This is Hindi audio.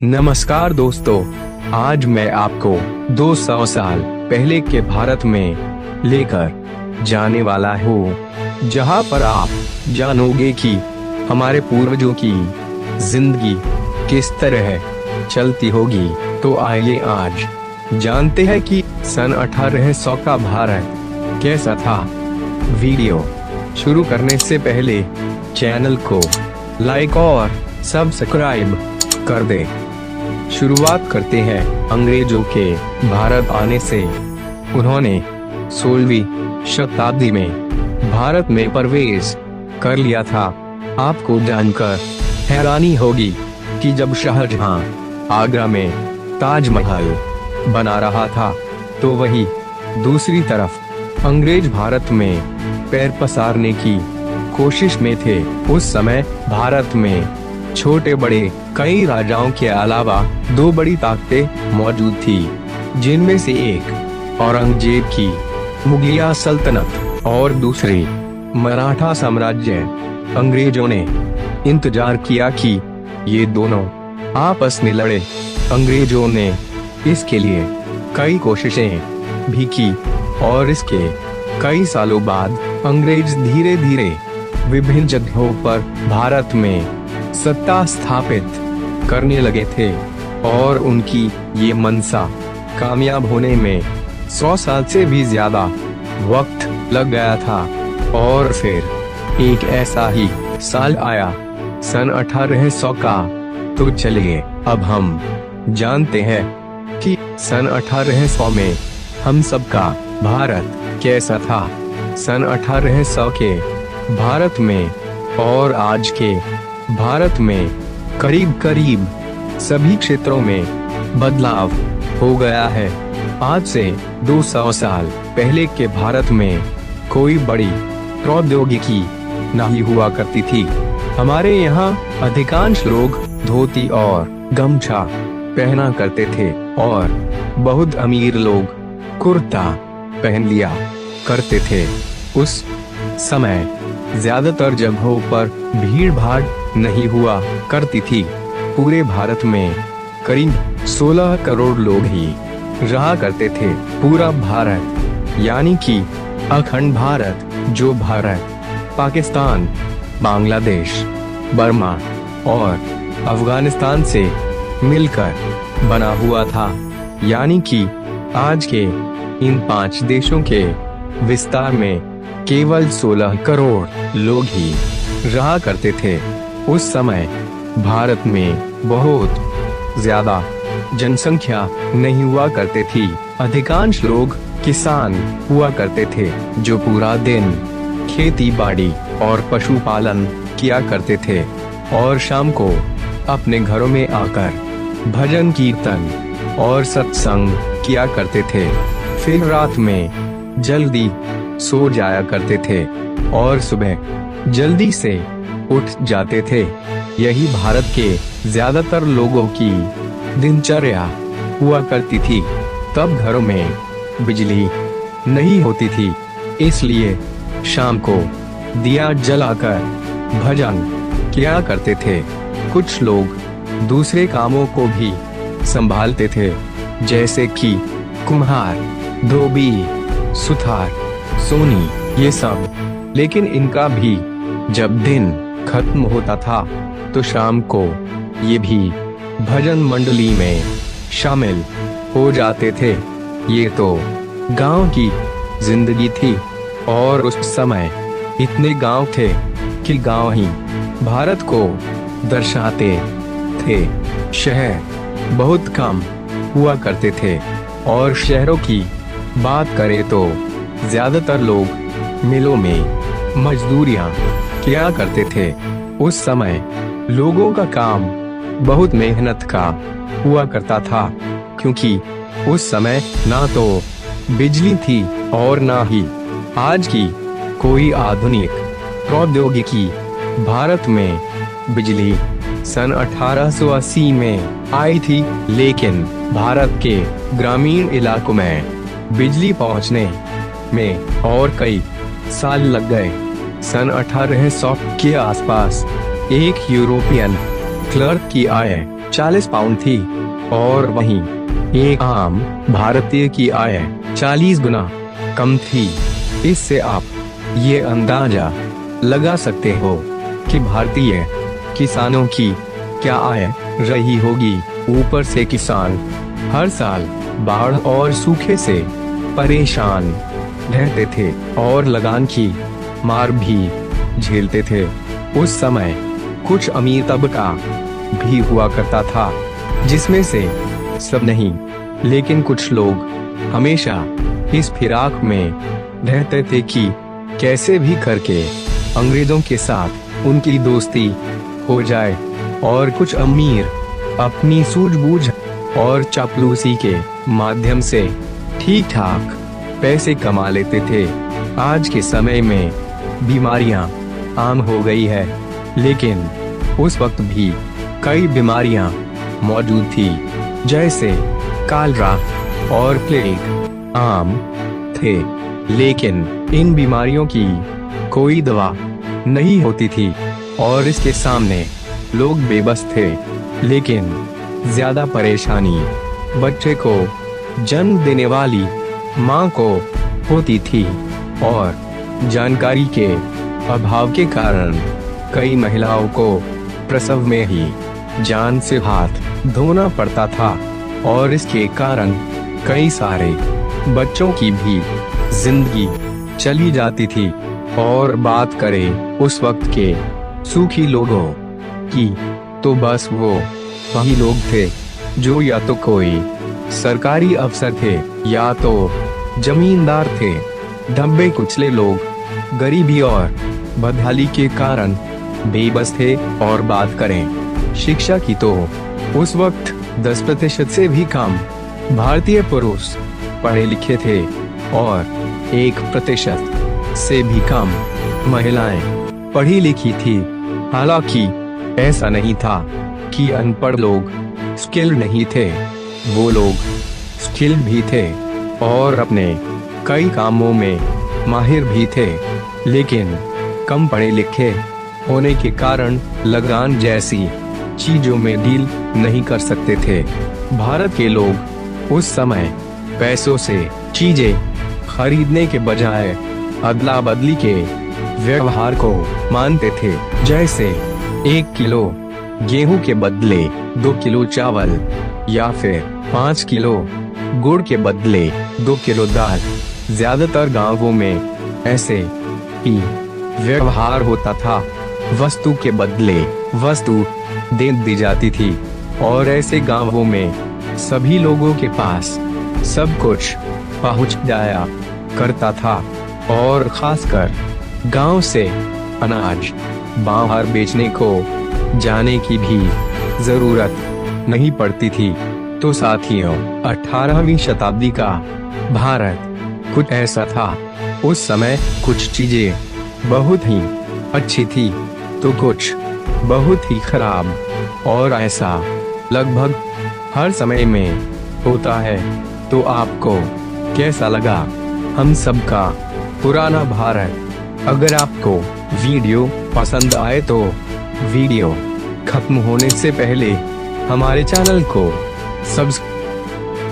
नमस्कार दोस्तों, आज मैं आपको 200 साल पहले के भारत में लेकर जाने वाला हूँ, जहाँ पर आप जानोगे कि हमारे पूर्वजों की जिंदगी किस तरह चलती होगी। तो आइए आज जानते हैं कि सन 1800 का भारत कैसा था। वीडियो शुरू करने से पहले चैनल को लाइक और सब्सक्राइब कर दें। शुरुआत करते हैं अंग्रेजों के भारत आने से। उन्होंने 16वीं शताब्दी में भारत में प्रवेश कर लिया था। आपको जानकर हैरानी होगी कि जब शाहजहां आगरा में ताजमहल बना रहा था, तो वही दूसरी तरफ अंग्रेज भारत में पैर पसारने की कोशिश में थे। उस समय भारत में छोटे बड़े कई राजाओं के अलावा दो बड़ी ताकतें मौजूद थी, जिनमें से एक औरंगजेब की मुगलिया सल्तनत और दूसरी मराठा साम्राज्य। अंग्रेजों ने इंतजार किया कि ये दोनों आपस में लड़े। अंग्रेजों ने इसके लिए कई कोशिशें भी की और इसके कई सालों बाद अंग्रेज धीरे धीरे विभिन्न जगहों पर भारत में सत्ता स्थापित करने लगे थे और उनकी ये मंशा कामयाब होने में 100 साल से भी ज्यादा वक्त लग गया था। और फिर एक ऐसा ही साल आया, सन 1800 का। तो चलिए अब हम जानते हैं कि सन 1800 में हम सबका भारत कैसा था। सन 1800 के भारत में और आज के भारत में करीब करीब सभी क्षेत्रों में बदलाव हो गया है। आज से 200 साल पहले के भारत में कोई बड़ी प्रौद्योगिकी नहीं हुआ करती थी। हमारे यहाँ अधिकांश लोग धोती और गमछा पहना करते थे और बहुत अमीर लोग कुर्ता पहन लिया करते थे। उस समय ज्यादातर जगहों पर भीड़ भाड़ नहीं हुआ करती थी। पूरे भारत में करीब 16 करोड़ लोग ही रहा करते थे। पूरा भारत यानी कि अखंड भारत, जो भारत पाकिस्तान, बांग्लादेश, बर्मा और अफगानिस्तान से मिलकर बना हुआ था। यानी कि आज के इन 5 देशों के विस्तार में केवल 16 करोड़ लोग ही रहा करते थे। उस समय भारत में बहुत ज्यादा जनसंख्या नहीं हुआ करते थी। अधिकांश लोग किसान हुआ करते थे, जो पूरा दिन खेती बाड़ी और पशुपालन किया करते थे और शाम को अपने घरों में आकर भजन कीर्तन और सत्संग किया करते थे। फिर रात में जल्दी सो जाया करते थे और सुबह जल्दी से उठ जाते थे। यही भारत के ज्यादातर लोगों की दिनचर्या हुआ करती थी। तब घरों में बिजली नहीं होती थी, इसलिए शाम को दिया जलाकर भजन किया करते थे। कुछ लोग दूसरे कामों को भी संभालते थे, जैसे कि कुम्हार, धोबी, सुथार, सोनी, ये सब। लेकिन इनका भी जब दिन खत्म होता था तो शाम को ये भी भजन मंडली में शामिल हो जाते थे। ये तो गांव की जिंदगी थी और उस समय इतने गांव थे कि गांव ही भारत को दर्शाते थे। शहर बहुत कम हुआ करते थे और शहरों की बात करें तो ज्यादातर लोग मिलों में मजदूरियां किया करते थे। उस समय लोगों का काम बहुत मेहनत का हुआ करता था, क्योंकि उस समय ना तो बिजली थी और ना ही आज की कोई आधुनिक प्रौद्योगिकी। भारत में बिजली सन 1880 में आई थी, लेकिन भारत के ग्रामीण इलाकों में बिजली पहुंचने में और कई साल लग गए। सन 1800 के आसपास एक यूरोपियन क्लर्क की आय 40 पाउंड थी और वहीं एक आम भारतीय की आय 40 गुना कम थी। इससे आप ये अंदाजा लगा सकते हो कि भारतीय किसानों की क्या आय रही होगी। ऊपर से किसान हर साल बाढ़ और सूखे से परेशान रहते थे और लगान की मार भी झेलते थे। उस समय कुछ अमीर तबका भी हुआ करता था, जिसमें से सब नहीं, लेकिन कुछ लोग हमेशा इस फिराक में रहते थे कि कैसे भी करके अंग्रेजों के साथ उनकी दोस्ती हो जाए। और कुछ अमीर अपनी सूझबूझ और चापलूसी के माध्यम से ठीक ठाक पैसे कमा लेते थे। आज के समय में बीमारियां आम हो गई है, लेकिन उस वक्त भी कई बीमारियां मौजूद थी, जैसे कालरा और प्लेग आम थे, लेकिन इन बीमारियों की कोई दवा नहीं होती थी और इसके सामने लोग बेबस थे। लेकिन ज्यादा परेशानी बच्चे को जन्म देने वाली मां को होती थी और जानकारी के अभाव के कारण कई महिलाओं को प्रसव में ही जान से हाथ धोना पड़ता था और इसके कारण कई सारे बच्चों की भी जिंदगी चली जाती थी। और बात करें उस वक्त के सूखी लोगों की, तो बस वो वही लोग थे जो या तो कोई सरकारी अफसर थे या तो जमींदार थे। दबे कुचले लोग गरीबी और बदहाली के कारण बेबस थे। और बात करें शिक्षा की, तो उस वक्त 10% से भी कम भारतीय पुरुष पढ़े लिखे थे और 1% से भी कम महिलाएं पढ़ी लिखी थी। हालांकि ऐसा नहीं था कि अनपढ़ लोग स्किल नहीं थे, वो लोग स्किल भी थे और अपने कई कामों में माहिर भी थे, लेकिन कम पढ़े लिखे होने के कारण लगान जैसी चीजों में डील नहीं कर सकते थे। भारत के लोग उस समय पैसों से चीजें खरीदने के बजाय अदला बदली के व्यवहार को मानते थे, जैसे 1 किलो गेहूं के बदले 2 किलो चावल या फिर 5 किलो गुड़ के बदले 2 किलो दाल। ज्यादातर गांवों में ऐसे ही व्यवहार होता था। वस्तु के बदले वस्तु दे दी जाती थी और ऐसे गांवों में सभी लोगों के पास सब कुछ पहुंच जाया करता था और खासकर गांव से अनाज बाहर बेचने को जाने की भी जरूरत नहीं पड़ती थी। तो साथियों, 18वीं शताब्दी का भारत कुछ ऐसा था। उस समय कुछ चीजें बहुत ही अच्छी थी तो कुछ बहुत ही खराब, और ऐसा लगभग हर समय में होता है। तो आपको कैसा लगा हम सबका पुराना भारत? अगर आपको वीडियो पसंद आए तो वीडियो खत्म होने से पहले हमारे चैनल को सब्सक्राइब